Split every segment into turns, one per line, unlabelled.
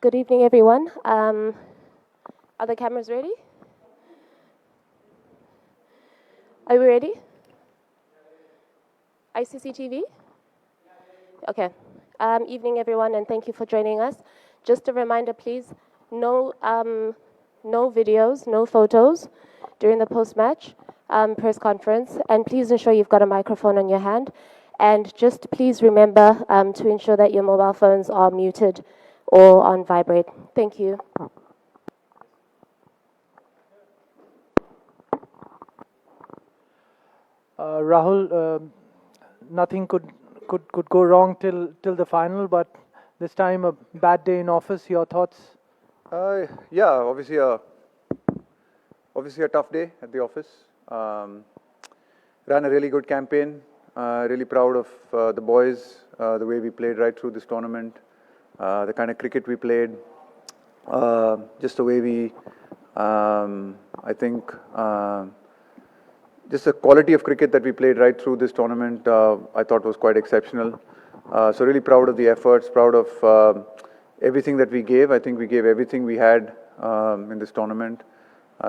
Good evening, everyone. Are the cameras ready? Are we ready? ICCTV? Okay. Evening, everyone, and thank you for joining us. Just a reminder, please, no videos, no photos during the post-match press conference, and please ensure you've got a microphone on your hand. And just please remember to ensure that your mobile phones are muted or on vibrate. Thank you.
Rahul, nothing could go wrong till the final, but this time a bad day in office. Your thoughts?
Yeah, obviously a tough day at the office. Ran a really good campaign. Really proud of the boys, the way we played right through this tournament, the kind of cricket we played, just the way we, I think, just the quality of cricket that we played right through this tournament, I thought was quite exceptional. So really proud of the efforts, proud of everything that we gave. I think we gave everything we had in this tournament.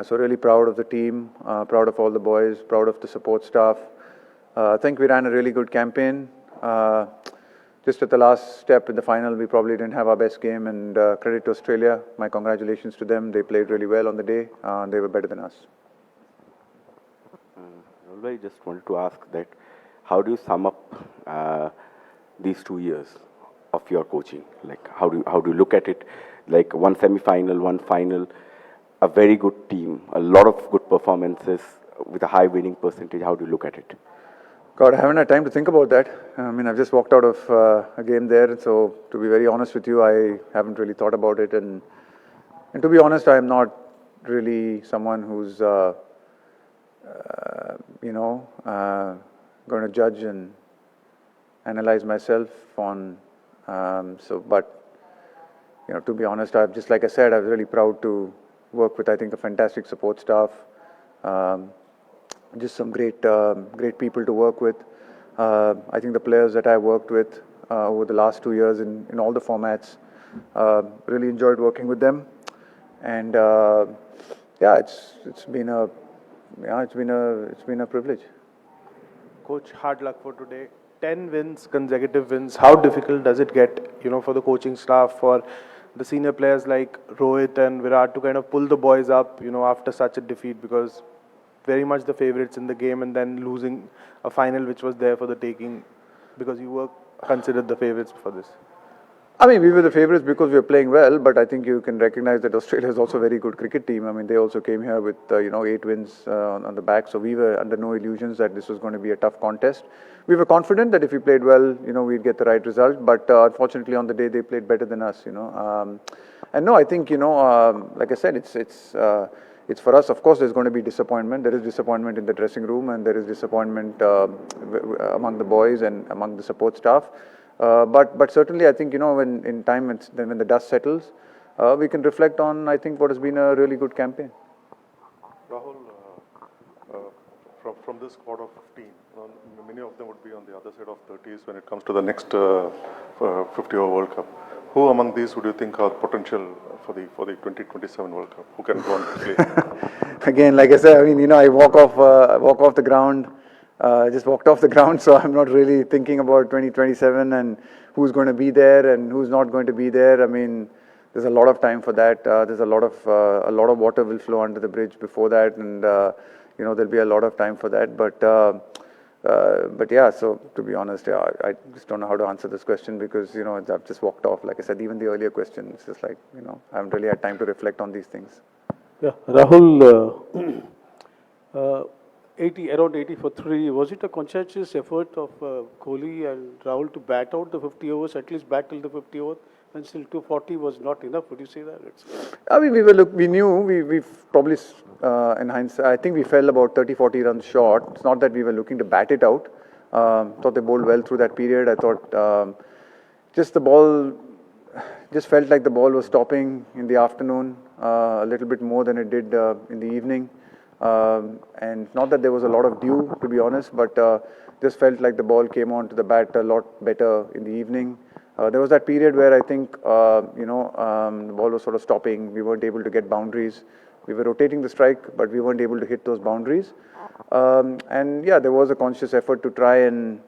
So really proud of the team, proud of all the boys, proud of the support staff. I think we ran a really good campaign. Just at the last step in the final, we probably didn't have our best game, and credit to Australia. My congratulations to them. They played really well on the day. They were better than us.
I just wanted to ask that, how do you sum up these 2 years of your coaching? Like, how do you look at it? Like, one semi-final, one final, a very good team, a lot of good performances with a high winning percentage. How do you look at it?
God, I haven't had time to think about that. I mean, I've just walked out of a game there, so to be very honest with you, I haven't really thought about it. And to be honest, I'm not really someone who's going to judge and analyze myself on. But to be honest, just like I said, I was really proud to work with, I think, a fantastic support staff. Just some great people to work with. I think the players that I worked with over the last 2 years in all the formats, really enjoyed working with them. And yeah, it's been a privilege.
Coach, hard luck for today. 10 wins, consecutive wins. How difficult does it get, for the coaching staff, for the senior players like Rohit and Virat to kind of pull the boys up, after such a defeat? Because very much the favourites in the game, and then losing a final which was there for the taking, because you were considered the favourites for this.
I mean, we were the favourites because we were playing well, but I think you can recognize that Australia is also a very good cricket team. I mean, they also came here with 8 wins on the back, so we were under no illusions that this was going to be a tough contest. We were confident that if we played well, we'd get the right result, but unfortunately on the day they played better than us. And no, I think like I said, it's for us. Of course, there's going to be disappointment. There is disappointment in the dressing room, and there is disappointment among the boys and among the support staff. But certainly, I think when in time, when the dust settles, we can reflect on, I think, what has been a really good campaign.
Rahul, from this squad of 15, many of them would be on the other side of 30s when it comes to the next 50-over World Cup. Who among these would you think are potential for the 2027 World Cup? Who can go on to play?
Again, like I said, I mean, I walk off the ground. Just walked off the ground, so I'm not really thinking about 2027 and who's going to be there and who's not going to be there. I mean, there's a lot of time for that. There's a lot of water will flow under the bridge before that, and there'll be a lot of time for that. But yeah, so to be honest, I just don't know how to answer this question because I've just walked off. Like I said, even the earlier question, it's just like I haven't really had time to reflect on these things.
Yeah, Rahul. Around 80 for 3. Was it a conscientious effort of Kohli and Rahul to bat out the 50 overs, at least bat till the 50 overs, and still 240 was not enough? Would you say that?
I mean, we knew we probably, in hindsight, I think we fell about 30-40 runs short. It's not that we were looking to bat it out. Thought they bowled well through that period. I thought just felt like the ball was stopping in the afternoon a little bit more than it did in the evening. And not that there was a lot of dew, to be honest, but just felt like the ball came onto the bat a lot better in the evening. There was that period where I think, the ball was sort of stopping. We weren't able to get boundaries. We were rotating the strike, but we weren't able to hit those boundaries. And yeah, there was a conscious effort to try and,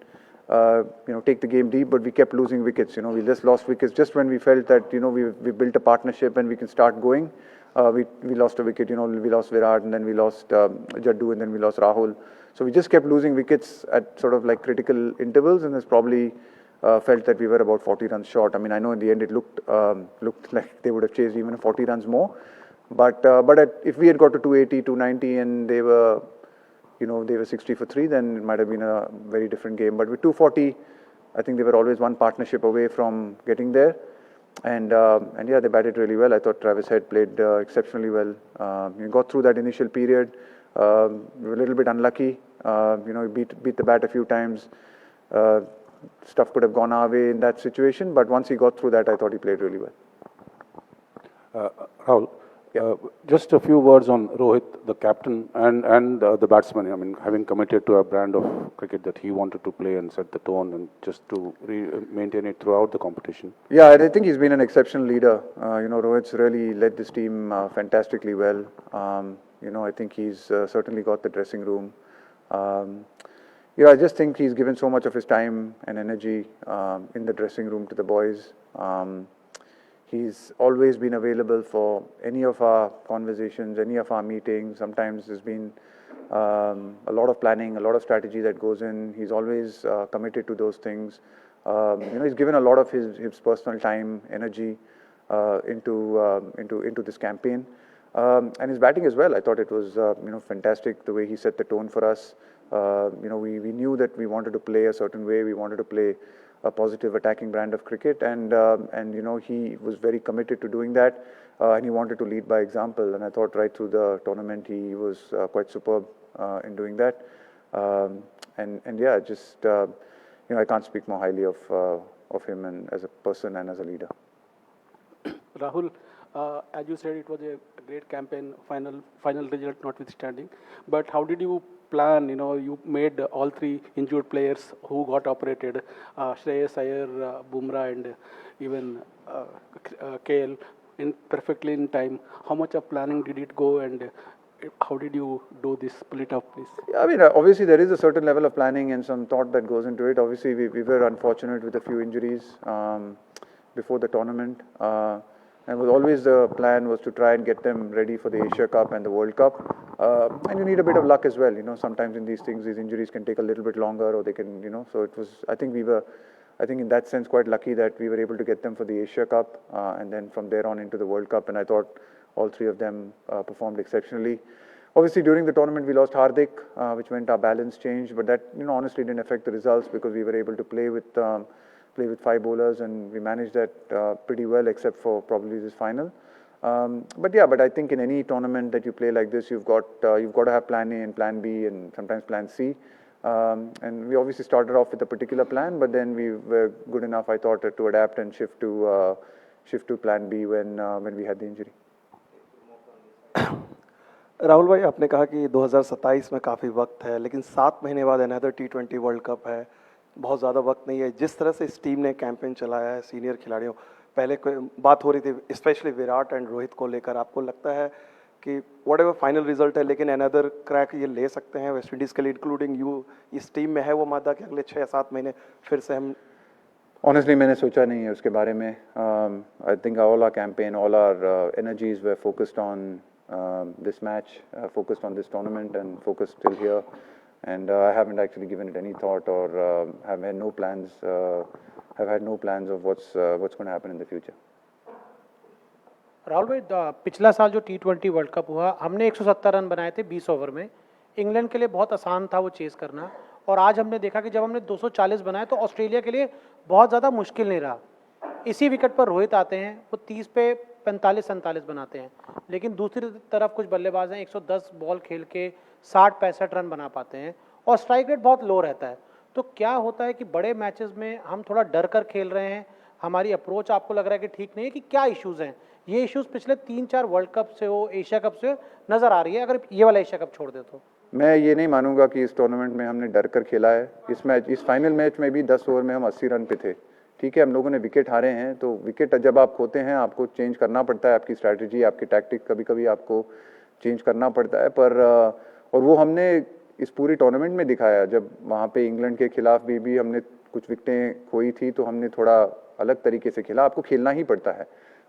take the game deep, but we kept losing wickets. We just lost wickets just when we felt that, we built a partnership and we can start going. We lost a wicket, we lost Virat, and then we lost Jaddu, and then we lost Rahul. So we just kept losing wickets at sort of like critical intervals, and it's probably felt that we were about 40 runs short. I mean, I know in the end it looked like they would have chased even 40 runs more. But if we had got to 280, 290, and they were 60 for 3, then it might have been a very different game. But with 240, I think they were always one partnership away from getting there. And yeah, they batted really well. I thought Travis Head played exceptionally well. He got through that initial period. We were a little bit unlucky. He beat the bat a few times. Stuff could have gone our way in that situation, but once he got through that, I thought he played really well.
Rahul, just a few words on Rohit, the captain, and the batsman. I mean, having committed to a brand of cricket that he wanted to play and set the tone, and just to maintain it throughout the competition.
Yeah, and I think he's been an exceptional leader. Rohit's really led this team fantastically well. I think he's certainly got the dressing room. I just think he's given so much of his time and energy in the dressing room to the boys. He's always been available for any of our conversations, any of our meetings. Sometimes there's been a lot of planning, a lot of strategy that goes in. He's always committed to those things. He's given a lot of his personal time, energy into this campaign. And his batting as well. I thought it was fantastic the way he set the tone for us. We knew that we wanted to play a certain way. We wanted to play a positive attacking brand of cricket, and he was very committed to doing that, and he wanted to lead by example. And I thought right through the tournament he was quite superb in doing that. And yeah, just I can't speak more highly of him and as a person and as a leader.
Rahul, as you said, it was a great campaign, final result notwithstanding. But how did you plan? You made all 3 injured players who got operated, Shreyas Iyer, Bumrah, and even KL, perfectly in time. How much of planning did it go, and how did you do this split up, please?
Yeah, I mean, obviously there is a certain level of planning and some thought that goes into it. Obviously, we were unfortunate with a few injuries before the tournament. And was always the plan was to try and get them ready for the Asia Cup and the World Cup. And you need a bit of luck as well. Sometimes in these things, these injuries can take a little bit longer, or they can, so it was, I think in that sense, quite lucky that we were able to get them for the Asia Cup, and then from there on into the World Cup. And I thought all 3 of them performed exceptionally. Obviously, during the tournament, we lost Hardik, which meant our balance changed, but that, honestly didn't affect the results because we were able to play with 5 bowlers, and we managed that pretty well, except for probably this final. But I think in any tournament that you play like this, you've got to have plan A and plan B and sometimes plan C. And we obviously started off with a particular plan, but then we were good enough, I thought, to adapt and shift to plan B when we had the injury.
Rahul भाई, आपने कहा कि 2027 में काफ़ी वक्त है, लेकिन 7 महीने बाद अनदर T20 वर्ल्ड कप है, बहुत ज़्यादा वक्त नहीं है. जिस तरह से इस टीम ने कैंपेन चलाया है सीनियर खिलाड़ियों, पहले बात हो रही थी स्पेशली विराट एंड रोहित को लेकर, आपको लगता है कि वट एवर फाइनल रिजल्ट है, लेकिन अनदर क्रैक ये ले सकते हैं वेस्ट इंडीज़ के लिए, इंक्लूडिंग यू, इस टीम में है वो मादा कि अगले 6-7 महीने फिर से हम?
Honestly, मैंने सोचा नहीं है उसके बारे में. I think all our campaign, all our energies were focused on this match, focused on this tournament, and focused till here. And I haven't actually given it any thought, or have had no plans. Have had no plans of what's going to happen in the future.
Rahul भाई, पिछला साल जो T20 world cup हुआ, हमने 170 run बनाए थे 20 over में. England के लिए बहुत आसान था वो चेस करना, और आज हमने देखा कि जब हमने 240 बनाए तो ऑस्ट्रेलिया के लिए बहुत ज़्यादा मुश्किल नहीं रहा. इसी विकेट पर रोहित आते हैं, वो 30 पे 45-47 बनाते हैं, लेकिन दूसरी तरफ कुछ बल्लेबाज हैं 110 बॉल खेल के 60-65 रन बना पाते हैं, और स्ट्राइक रेट बहुत लो रहता है. तो क्या होता है कि बड़े मैचेस में हम थोड़ा डर कर खेल रहे हैं, हमारी अप्रोच आपको लग रहा है कि ठीक नहीं है, कि क्या इश्यूज़ हैं? ये इश्यूज़ पिछले 3-4 वर्ल्ड कप से हो, एशिया कप से नज़र आ रही है, अगर ये वाला एशिया कप छोड़ दे तो.
मैं ये नहीं मानूंगा कि इस टूर्नामेंट में हमने डर कर खेला है. इस फाइनल मैच में भी 10 ओवर में हम 80 रन पे थे. ठीक है हम लोगों ने विकेट हारे हैं, तो विकेट जब आप खोते हैं आपको चेंज करना पड़ता है, आपकी स्ट्रैटेजी आपकी टैक्टिक कभी कभी आपको चेंज करना पड़ता है, पर और वो हमने इस पूरी टूर्नामेंट में दिखाया। जब वहाँ पे इंग्लैंड के खिलाफ भी हमने कुछ विकेटें खोई थी तो हमने थोड़ा अलग तरीके से खेला। आपको खेलना ही पड़ता है,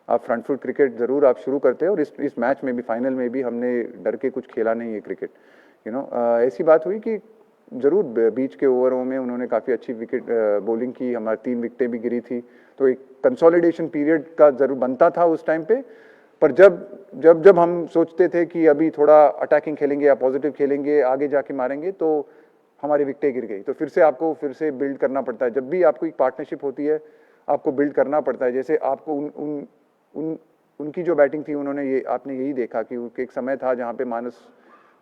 आप फ्रंट फुट क्रिकेट ज़रूर आप शुरू करते हैं, और इस मैच में भी फाइनल में भी हमने डर के कुछ खेला नहीं है क्रिकेट। ऐसी बात हुई कि ज़रूर बीच के ओवरों में उन्होंने काफ़ी अच्छी विकेट बॉलिंग की, हमारी 3 विकेटें भी गिरी थी, तो एक कंसोलिडेशन पीरियड का ज़रूर बनता था उस टाइम पे। पर जब हम सोचते थे कि अभी थोड़ा अटैकिंग खेलेंगे या पॉजिटिव खेलेंगे, आगे जाके मारेंगे, तो हमारी विकेटें गिर गई। तो फिर से आपको फिर से बिल्ड करना पड़ता है। जब भी आपको एक पार्टनरशिप होती है आपको बिल्ड करना पड़ता है। जैसे आपको उनकी जो बैटिंग थी, उन्होंने आपने यही देखा कि एक समय था जहाँ पे मानस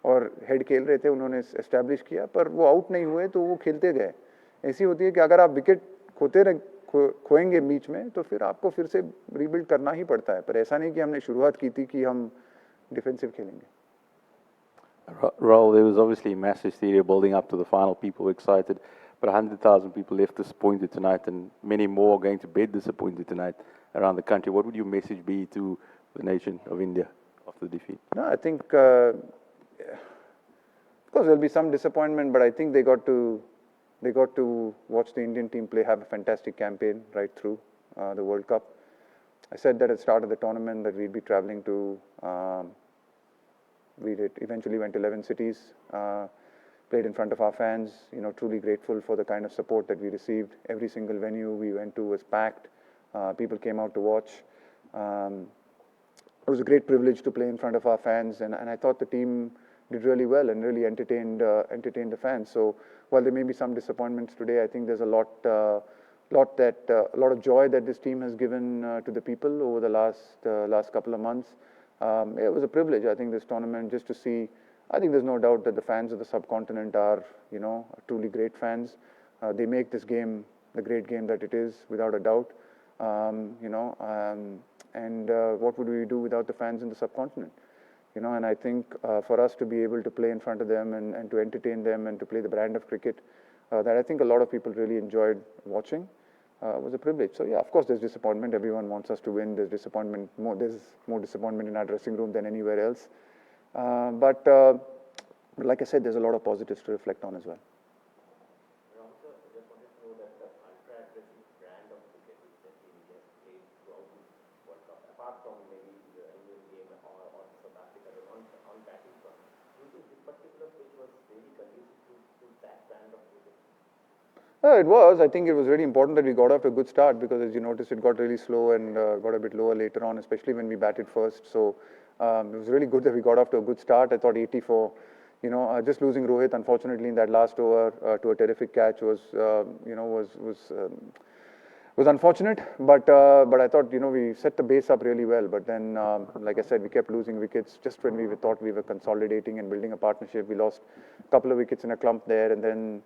और हेड खेल रहे थे, उन्होंने एस्टैब्लिश किया, पर वो आउट नहीं हुए तो वो खेलते गए। ऐसी होती है कि अगर आप विकेट खोएंगे बीच में तो फिर आपको फिर से रीबिल्ड करना ही पड़ता है। पर ऐसा नहीं कि हमने शुरुआत की थी कि हम डिफेंसिव खेलेंगे।
Rahul, there was obviously mass hysteria building up to the final. People were excited, but 100,000 people left disappointed tonight, and many more are going to bed disappointed tonight around the country. What would your message be to the nation of India after the defeat?
No, I think, of course, there'll be some disappointment, but I think they got to watch the Indian team play, have a fantastic campaign right through the World Cup. I said that at the start of the tournament that we'd be traveling to. We eventually went to 11 cities, played in front of our fans, truly grateful for the kind of support that we received. Every single venue we went to was packed. People came out to watch. It was a great privilege to play in front of our fans, and I thought the team did really well and really entertained the fans. So while there may be some disappointments today, I think there's a lot of joy that this team has given to the people over the last couple of months. It was a privilege, I think, this tournament, just to see. I think there's no doubt that the fans of the subcontinent are, truly great fans. They make this game the great game that it is, without a doubt. What would we do without the fans in the subcontinent? And I think for us to be able to play in front of them and to entertain them and to play the brand of cricket that I think a lot of people really enjoyed watching was a privilege. So yeah, of course there's disappointment. Everyone wants us to win. There's disappointment. There's more disappointment in our dressing room than anywhere else. But like I said, there's a lot of positives to reflect on as well. It was. I think it was really important that we got off to a good start, because as you noticed, it got really slow and got a bit lower later on, especially when we batted first. So it was really good that we got off to a good start. I thought 84, just losing Rohit, unfortunately, in that last over to a terrific catch was unfortunate. But I thought, we set the base up really well. But then, like I said, we kept losing wickets just when we thought we were consolidating and building a partnership. We lost a couple of wickets in a clump there, and then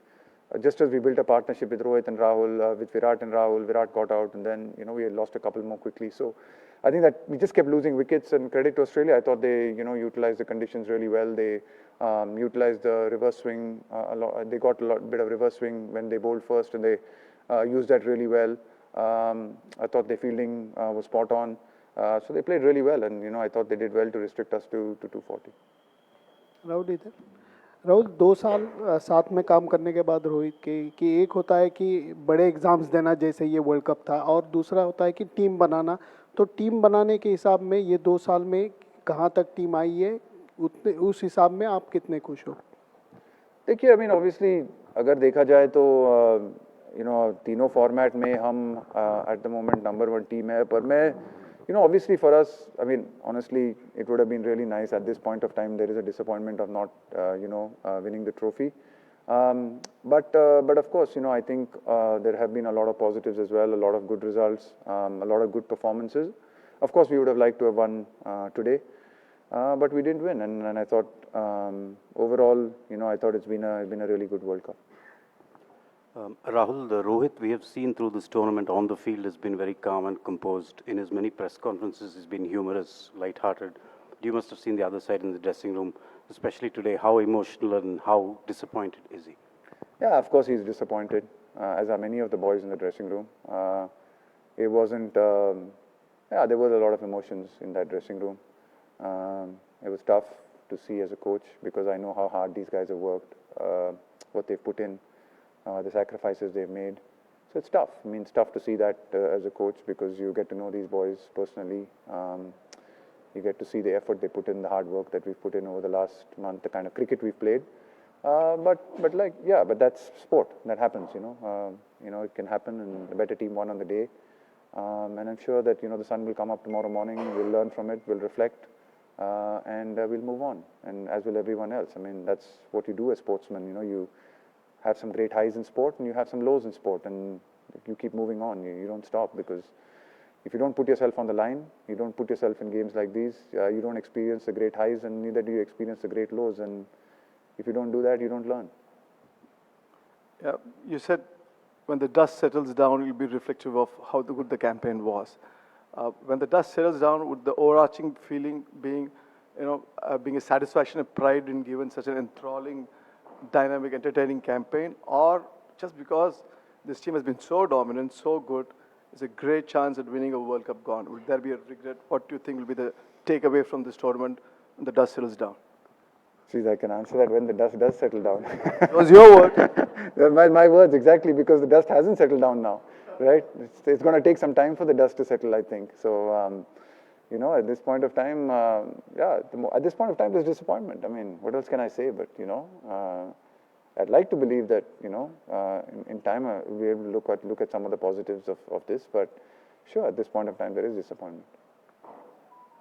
just as we built a partnership with Rohit and Rahul, with Virat and Rahul, Virat got out, and then we had lost a couple more quickly. So I think that we just kept losing wickets, and credit to Australia. I thought they utilized the conditions really well. They utilized the reverse swing a lot. They got a bit of reverse swing when they bowled first, and they used that really well. I thought their fielding was spot on. So they played really well, and I thought they did well to restrict us to 240.
Rahul 2 साल साथ में काम करने के बाद रोहित के कि एक होता है कि बड़े एग्ज़ाम्स देना जैसे ये वर्ल्ड कप था, और दूसरा होता है कि टीम बनाना। तो टीम बनाने के हिसाब में ये 2 साल में कहाँ तक टीम आई है, उस हिसाब में आप कितने खुश हो?
देखिए, I mean, obviously अगर देखा जाए तो तीनों फॉर्मेट में हम at the moment number 1 team है। पर मैं obviously for us, I mean, honestly, it would have been really nice at this point of time. There is a disappointment of not, winning the trophy. But of course, I think there have been a lot of positives as well, a lot of good results, a lot of good performances. Of course, we would have liked to have won today, but we didn't win. And I thought, overall, I thought it's been a really good World Cup.
Rahul, Rohit, we have seen through this tournament on the field has been very calm and composed. In his many press conferences, he's been humorous, light-hearted. You must have seen the other side in the dressing room, especially today. How emotional and how disappointed is he?
Yeah, of course he's disappointed, as are many of the boys in the dressing room. It wasn't, yeah, there was a lot of emotions in that dressing room. It was tough to see as a coach because I know how hard these guys have worked, what they've put in, the sacrifices they've made. So it's tough. I mean, it's tough to see that as a coach because you get to know these boys personally. You get to see the effort they put in, the hard work that we've put in over the last month, the kind of cricket we've played. But like, yeah, but that's sport. That happens, you know, it can happen, and the better team won on the day. And I'm sure that, you know, the sun will come up tomorrow morning, we'll learn from it, we'll reflect, and we'll move on, and as will everyone else. I mean, that's what you do as sportsmen, you know, you have some great highs in sport and you have some lows in sport, and you keep moving on, you don't stop, because if you don't put yourself on the line, you don't put yourself in games like these, you don't experience the great highs, and neither do you experience the great lows, and if you don't do that, you don't learn.
Yeah, you said when the dust settles down, it will be reflective of how good the campaign was. When the dust settles down, would the overarching feeling being, you know, being a satisfaction and pride in given such an enthralling, dynamic, entertaining campaign, or just because this team has been so dominant, so good, there's a great chance at winning a World Cup gone? Would there be a regret? What do you think will be the takeaway from this tournament when the dust settles down?
Geez, I can answer that when the dust does settle down.
It was your word.
my words, exactly, because the dust hasn't settled down now, right? It's going to take some time for the dust to settle, I think. So, you know, at this point of time, yeah, at this point of time, there's disappointment. I mean, what else can I say? But, you know, I'd like to believe that, you know, in time we'll be able to look at some of the positives of this. But sure, at this point of time, there is disappointment.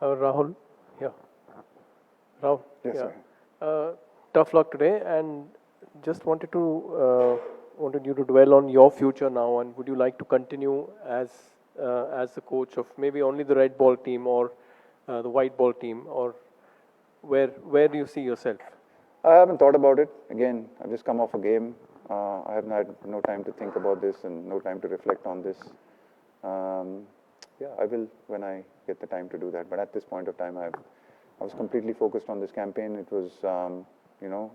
Rahul, yeah. Rahul,
yes,
yeah.
Sir.
Tough luck today, and just wanted you to dwell on your future now, and would you like to continue as the coach of maybe only the red ball team or the white ball team, or where do you see yourself?
I haven't thought about it. Again, I've just come off a game. I haven't had no time to think about this and no time to reflect on this. Yeah, I will when I get the time to do that. But at this point of time, I was completely focused on this campaign. It was, you know,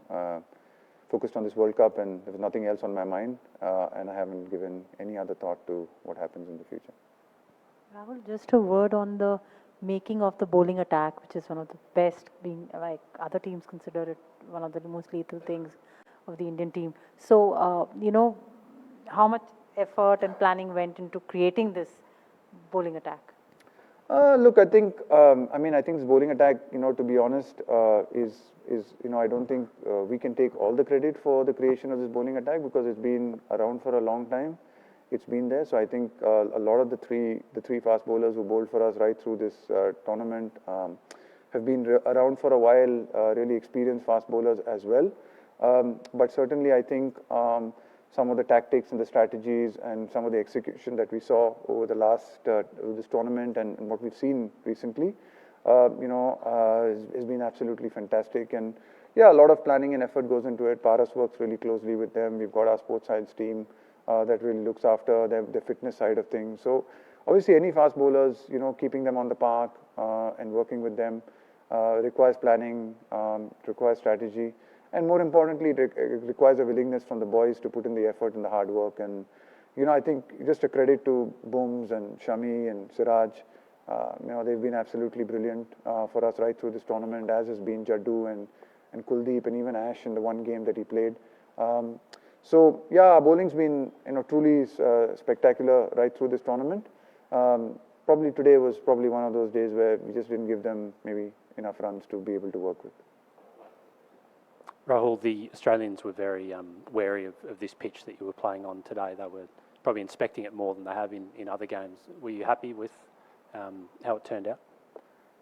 focused on this World Cup, and there was nothing else on my mind. And I haven't given any other thought to what happens in the future.
Rahul, just a word on the making of the bowling attack, which is one of the best, being like other teams consider it one of the most lethal things of the Indian team. So, you know, how much effort and planning went into creating this bowling attack?
Look, I think, I mean, I think this bowling attack, you know, to be honest, is you know, I don't think we can take all the credit for the creation of this bowling attack because it's been around for a long time. It's been there. So I think a lot of the three fast bowlers who bowled for us right through this tournament have been around for a while, really experienced fast bowlers as well. But certainly I think some of the tactics and the strategies and some of the execution that we saw over the last this tournament and what we've seen recently, you know, has been absolutely fantastic. And yeah, a lot of planning and effort goes into it. Paras works really closely with them. We've got our sports science team that really looks after the fitness side of things. So obviously any fast bowlers, you know, keeping them on the park and working with them requires planning, requires strategy. And more importantly, it requires a willingness from the boys to put in the effort and the hard work. And, you know, I think just a credit to Booms and Shami and Siraj. You know, they've been absolutely brilliant for us right through this tournament, as has been Jaddu and Kuldeep and even Ash in the one game that he played. So, yeah, bowling's been, you know, truly spectacular right through this tournament. Probably today was probably one of those days where we just didn't give them maybe enough runs to be able to work with.
Rahul, the Australians were very wary of this pitch that you were playing on today. They were probably inspecting it more than they have in other games. Were you happy with how it turned out?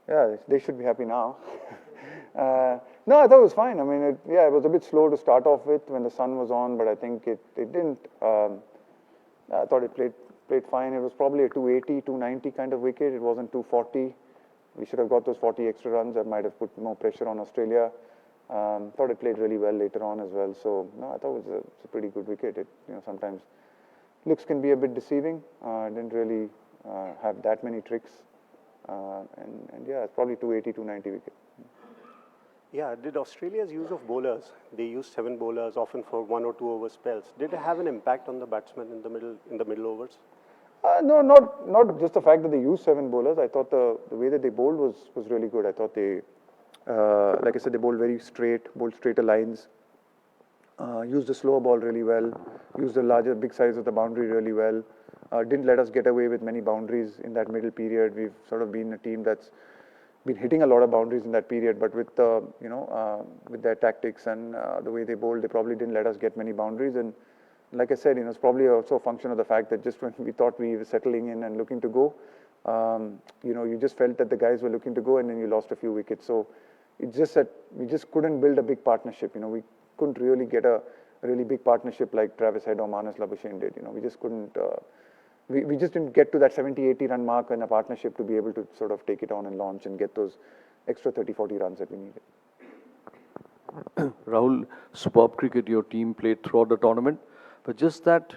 Yeah, they should be happy now. No, I thought it was fine. I mean, it was a bit slow to start off with when the sun was on, but I think it didn't. I thought it played fine. It was probably a 280, 290 kind of wicket. It wasn't 240. We should have got those 40 extra runs. That might have put more pressure on Australia. Thought it played really well later on as well. So no, I thought it was a pretty good wicket. It, you know, sometimes looks can be a bit deceiving. Didn't really have that many tricks. And yeah, it's probably 280, 290 wicket.
Yeah, did Australia's use of bowlers, they used 7 bowlers often for 1 or 2 over spells, did it have an impact on the batsmen in the middle overs?
No, not just the fact that they used 7 bowlers. I thought the way that they bowled was really good. I thought they, like I said, they bowled very straight, bowled straighter lines, used the slower ball really well, used the big size of the boundary really well. Didn't let us get away with many boundaries in that middle period. We've sort of been a team that's been hitting a lot of boundaries in that period, but with with their tactics and the way they bowled, they probably didn't let us get many boundaries. And like I said, it's probably also a function of the fact that just when we thought we were settling in and looking to go, you just felt that the guys were looking to go, and then you lost a few wickets. So it's just that we just couldn't build a big partnership. We couldn't really get a really big partnership like Travis Head or Marnus Labuschagne did. We just couldn't. We just didn't get to that 70-80 run mark in a partnership to be able to sort of take it on and launch and get those extra 30-40 runs that we needed.
Rahul, superb cricket your team played throughout the tournament, but just that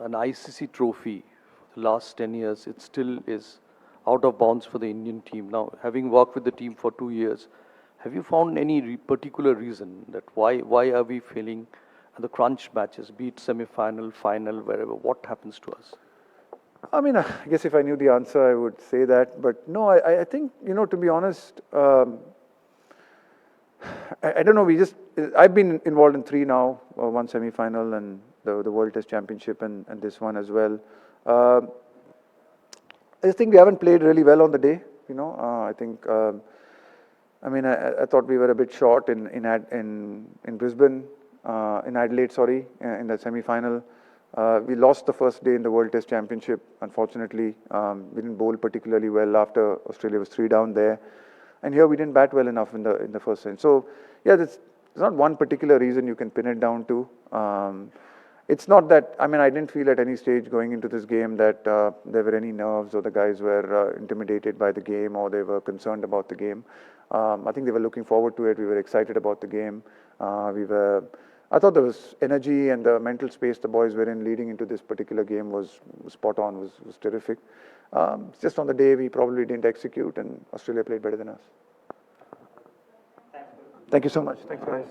an ICC trophy for the last 10 years, it still is out of bounds for the Indian team. Now, having worked with the team for 2 years, have you found any particular reason that why are we failing at the crunch matches, be it semi-final, final, wherever? What happens to us?
I mean, I guess if I knew the answer, I would say that. But no, I think, to be honest, I don't know. I've been involved in 3 now, 1 semi-final and the World Test Championship and this one as well. I just think we haven't played really well on the day. I think, I thought we were a bit short in Brisbane, in Adelaide, sorry, in the semi-final. We lost the first day in the World Test Championship, unfortunately. We didn't bowl particularly well after Australia was 3 down there. And here we didn't bat well enough in the first inning. So, yeah, there's not one particular reason you can pin it down to. It's not that, I didn't feel at any stage going into this game that there were any nerves or the guys were intimidated by the game or they were concerned about the game. I think they were looking forward to it. We were excited about the game. I thought there was energy and the mental space the boys were in leading into this particular game was spot on, was terrific. Just on the day we probably didn't execute and Australia played better than us. Thank you so much. Thanks, guys.